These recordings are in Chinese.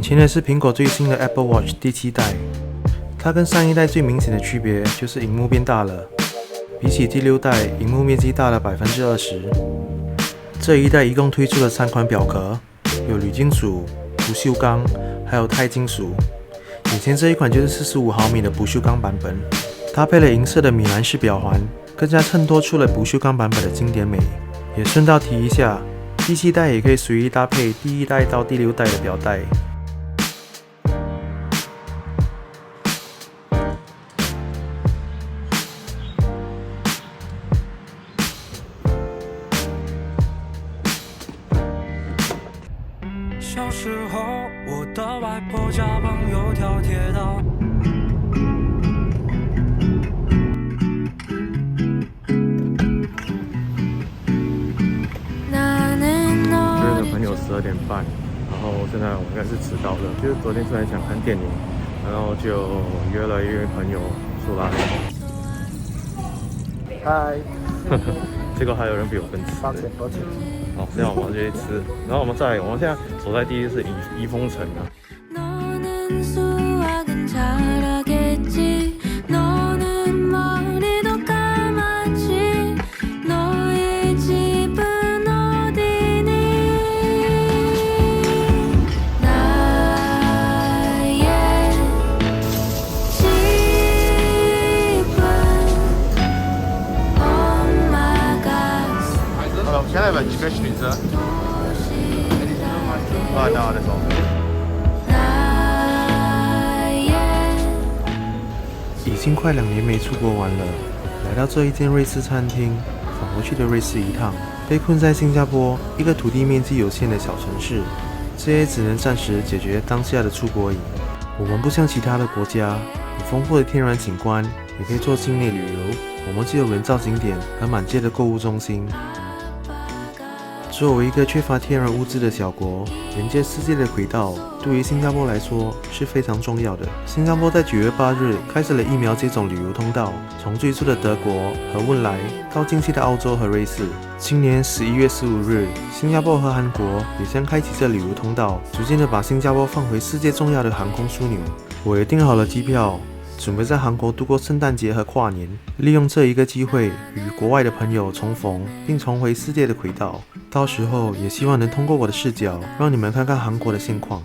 眼前的是苹果最新的 Apple Watch 第7代，它跟上一代最明显的区别就是荧幕变大了，比起第6代，荧幕面积大了20%。这一代一共推出了3款表壳，有铝金属、不锈钢，还有钛金属。眼前这一款就是45毫米的不锈钢版本，搭配了银色的米兰式表环，更加衬托出了不锈钢版本的经典美。也顺道提一下，第7代也可以随意搭配第1代到第6代的表带。小时候，我的外婆家旁有条铁道。约了朋友12点半，然后现在我应该是迟到了。就是昨天虽然想看电影，然后就约了一位朋友出来。嗨，结果还有人比我更迟。抱歉。好，现在我们就去吃。然后我们现在所在地是怡丰城啊。Can I have a chicken schnitzel? No, that's all. 已经快2年没出国玩了，来到这一间瑞士餐厅，仿佛去了瑞士一趟。被困在新加坡一个土地面积有限的小城市，这也只能暂时解决当下的出国瘾。我们不像其他的国家，有丰富的天然景观，也可以做境内旅游。我们只有人造景点和满街的购物中心。作为一个缺乏天然物质的小国，连接世界的轨道对于新加坡来说是非常重要的。新加坡在9月8日开始了疫苗接种旅游通道，从最初的德国和汶莱到近期的澳洲和瑞士。今年11月15日，新加坡和韩国也将开启这旅游通道，逐渐的把新加坡放回世界重要的航空枢纽。我也订好了机票，准备在韩国度过圣诞节和跨年，利用这一个机会与国外的朋友重逢，并重回世界的轨道。到时候也希望能通过我的视角，让你们看看韩国的现况。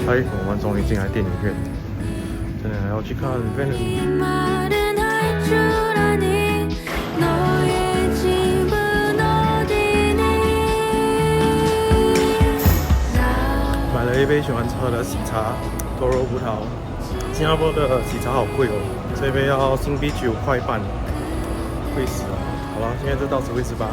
嗨，我们终于进来电影院，真的还要去看 Venom。买了一杯喜欢喝的喜茶，多肉葡萄。新加坡的喜茶好贵哦，这杯要新币9块半，贵死了。好了，现在就到此为止吧。